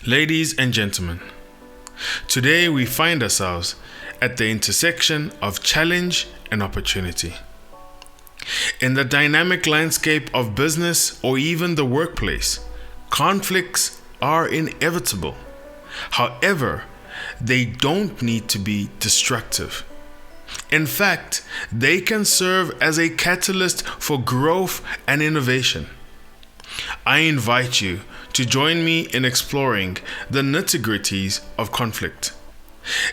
Ladies and gentlemen, today we find ourselves at the intersection of challenge and opportunity. In the dynamic landscape of business or even the workplace, conflicts are inevitable. However, they don't need to be destructive. In fact, they can serve as a catalyst for growth and innovation. I invite you to join me in exploring the nitty-gritties of conflict,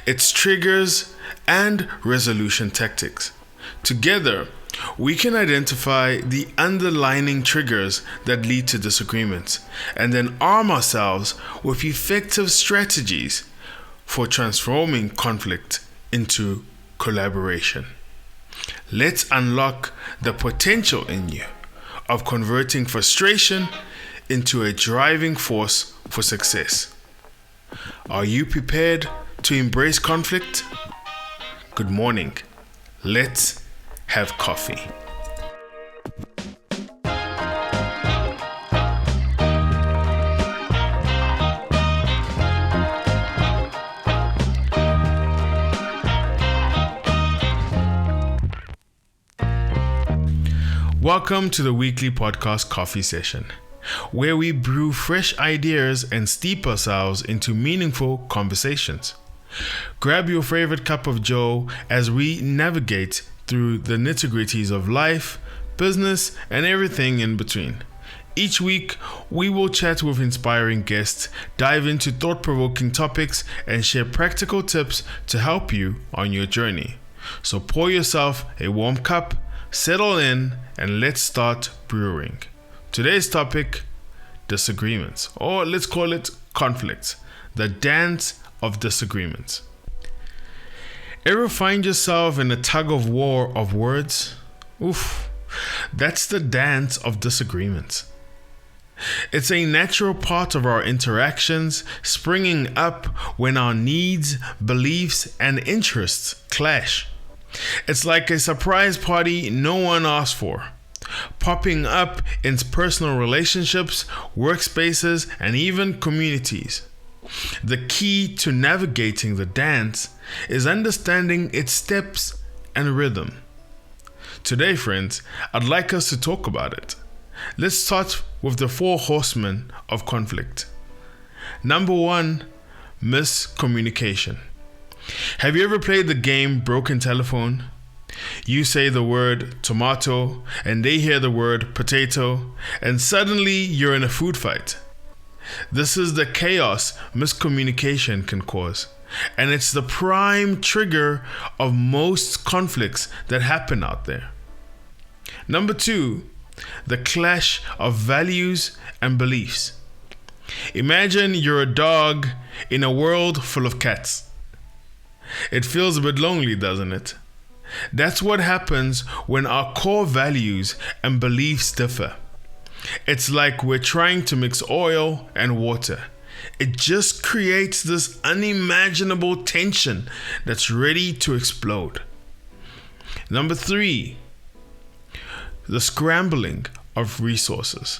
its triggers and resolution tactics. Together, we can identify the underlying triggers that lead to disagreements and then arm ourselves with effective strategies for transforming conflict into collaboration. Let's unlock the potential in you of converting frustration into a driving force for success. Are you prepared to embrace conflict? Good morning. Let's have coffee. Welcome to the weekly podcast coffee session, where we brew fresh ideas and steep ourselves into meaningful conversations. Grab your favorite cup of joe as we navigate through the nitty-gritties of life, business, and everything in between. Each week, we will chat with inspiring guests, dive into thought-provoking topics, and share practical tips to help you on your journey. So pour yourself a warm cup, settle in, and let's start brewing. Today's topic, disagreements, or let's call it conflicts, the dance of disagreements. Ever find yourself in a tug of war of words? Oof, that's the dance of disagreements. It's a natural part of our interactions, springing up when our needs, beliefs, and interests clash. It's like a surprise party no one asked for, popping up in personal relationships, workspaces, and even communities. The key to navigating the dance is understanding its steps and rhythm. Today, friends, I'd like us to talk about it. Let's start with the 4 horsemen of conflict. Number 1, miscommunication. Have you ever played the game Broken Telephone? You say the word tomato and they hear the word potato, and suddenly you're in a food fight. This is the chaos miscommunication can cause, and it's the prime trigger of most conflicts that happen out there. Number 2, the clash of values and beliefs. Imagine you're a dog in a world full of cats. It feels a bit lonely, doesn't it? That's what happens when our core values and beliefs differ. It's like we're trying to mix oil and water. It just creates this unimaginable tension that's ready to explode. Number 3, the scrambling of resources.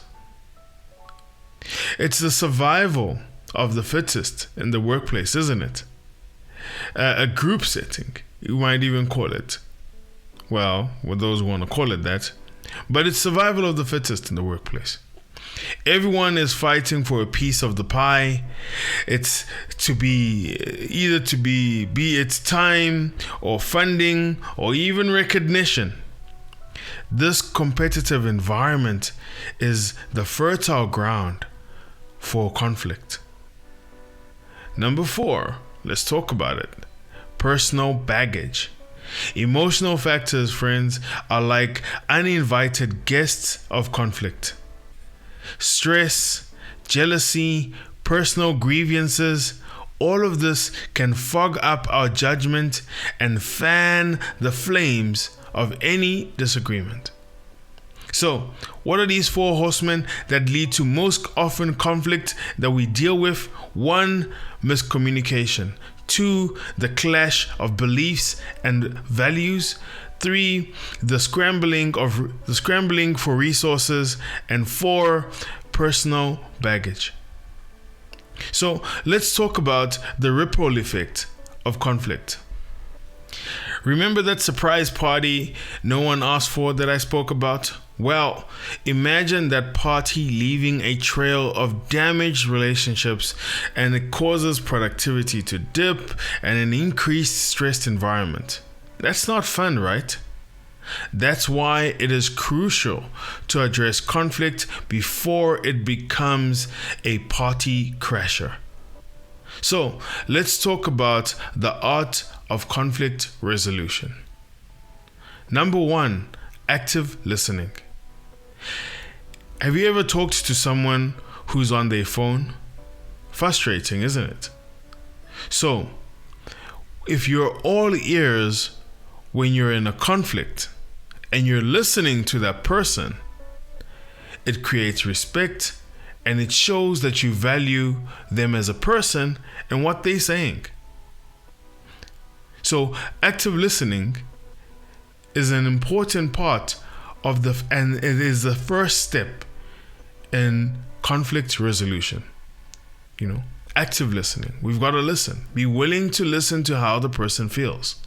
It's the survival of the fittest in the workplace, isn't it? A group setting, you might even call it. Well, those who want to call it that. But it's survival of the fittest in the workplace. Everyone is fighting for a piece of the pie. It's be it time or funding or even recognition. This competitive environment is the fertile ground for conflict. Number 4, let's talk about it. Personal baggage. Emotional factors, friends, are like uninvited guests of conflict. Stress, jealousy, personal grievances, all of this can fog up our judgment and fan the flames of any disagreement. So, what are these 4 horsemen that lead to most often conflict that we deal with? 1, miscommunication. 2, the clash of beliefs and values. 3, the scrambling for resources. And 4, personal baggage. So let's talk about the ripple effect of conflict. Remember that surprise party no one asked for that I spoke about? Well, imagine that party leaving a trail of damaged relationships, and it causes productivity to dip and an increased stressed environment. That's not fun, right? That's why it is crucial to address conflict before it becomes a party crasher. So, let's talk about the art of conflict resolution. Number 1, active listening. Have you ever talked to someone who's on their phone? Frustrating, isn't it? So, if you're all ears when you're in a conflict and you're listening to that person, it creates respect and it shows that you value them as a person and what they're saying. So, active listening is an important part of and it is the first step in conflict resolution. Active listening. We've got to listen. Be willing to listen to how the person feels.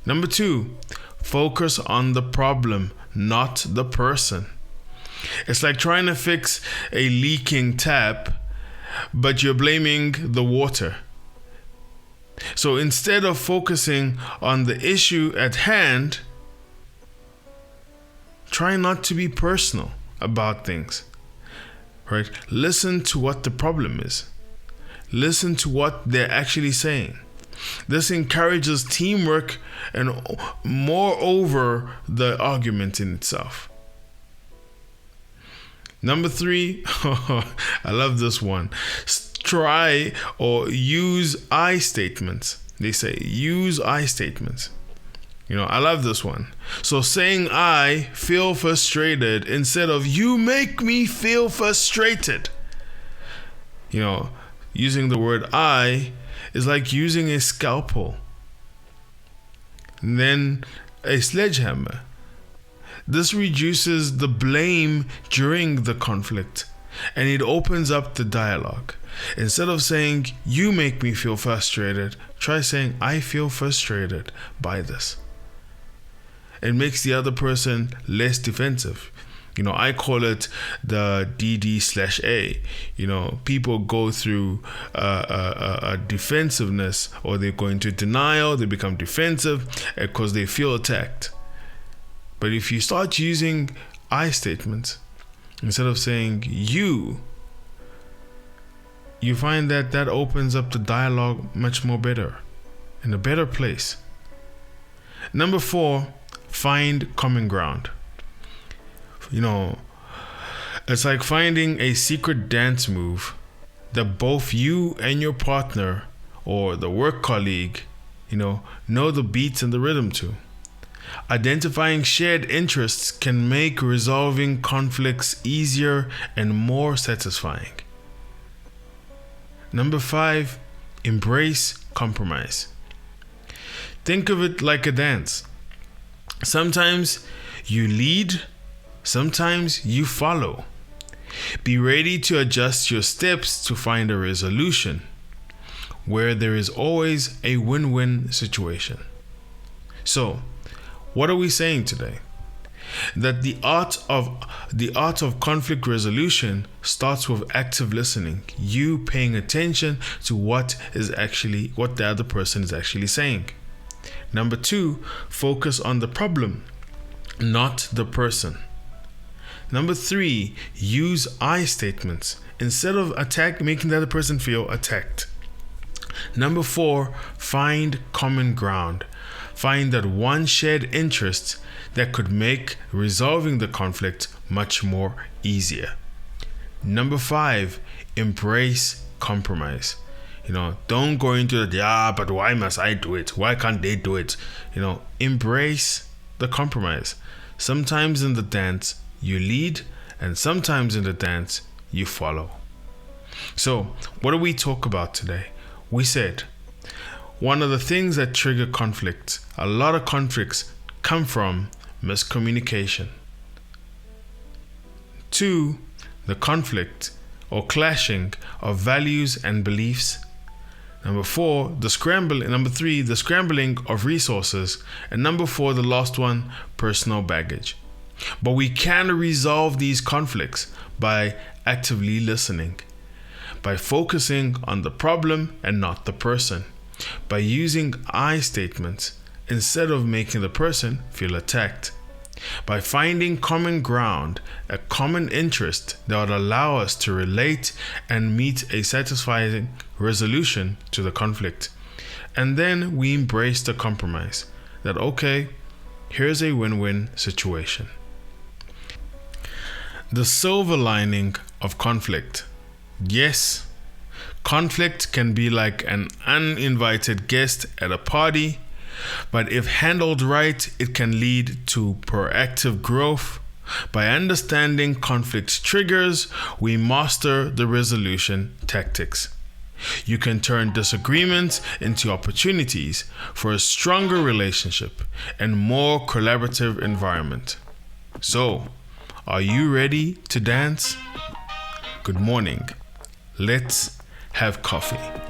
Number 2, focus on the problem, not the person. It's like trying to fix a leaking tap, but you're blaming the water. So instead of focusing on the issue at hand, try not to be personal about things, right? Listen to what the problem is. Listen to what they're actually saying. This encourages teamwork and moreover the argument in itself. Number 3, I love this one. Try or use I statements. They say use I statements. I love this one. So saying I feel frustrated instead of you make me feel frustrated. Using the word I is like using a scalpel and then a sledgehammer. This reduces the blame during the conflict and it opens up the dialogue. Instead of saying you make me feel frustrated, try saying I feel frustrated by this. It makes the other person less defensive. I call it the DD/A. People go through a defensiveness, or they go into denial, they become defensive because they feel attacked. But if you start using I statements, instead of saying you find that opens up the dialogue much more better, in a better place. Number 4, find common ground. It's like finding a secret dance move that both you and your partner or the work colleague, know the beats and the rhythm to. Identifying shared interests can make resolving conflicts easier and more satisfying. Number 5, embrace compromise. Think of it like a dance. Sometimes you lead, sometimes you follow. Be ready to adjust your steps to find a resolution where there is always a win-win situation. So, what are we saying today? That the art of conflict resolution starts with active listening. You paying attention to what the other person is actually saying. Number 2, focus on the problem, not the person. Number 3, use I statements instead of making the other person feel attacked. Number 4, find common ground. Find that one shared interest that could make resolving the conflict much more easier. Number 5, embrace compromise. Don't go into but why must I do it? Why can't they do it? Embrace the compromise. Sometimes in the dance, you lead, and sometimes in the dance, you follow. So, what do we talk about today? We said, one of the things that trigger conflicts, a lot of conflicts come from miscommunication. 2, the conflict or clashing of values and beliefs. Number 3, the scrambling of resources. And number 4, the last one, personal baggage. But we can resolve these conflicts by actively listening, by focusing on the problem and not the person, by using I statements instead of making the person feel attacked, by finding common ground, a common interest that would allow us to relate and meet a satisfying resolution to the conflict. And then we embrace the compromise that, okay, here's a win-win situation. The silver lining of conflict. Yes, conflict can be like an uninvited guest at a party, but if handled right, it can lead to proactive growth. By understanding conflict triggers, we master the resolution tactics. You can turn disagreements into opportunities for a stronger relationship and more collaborative environment. So, are you ready to dance? Good morning. Let's have coffee.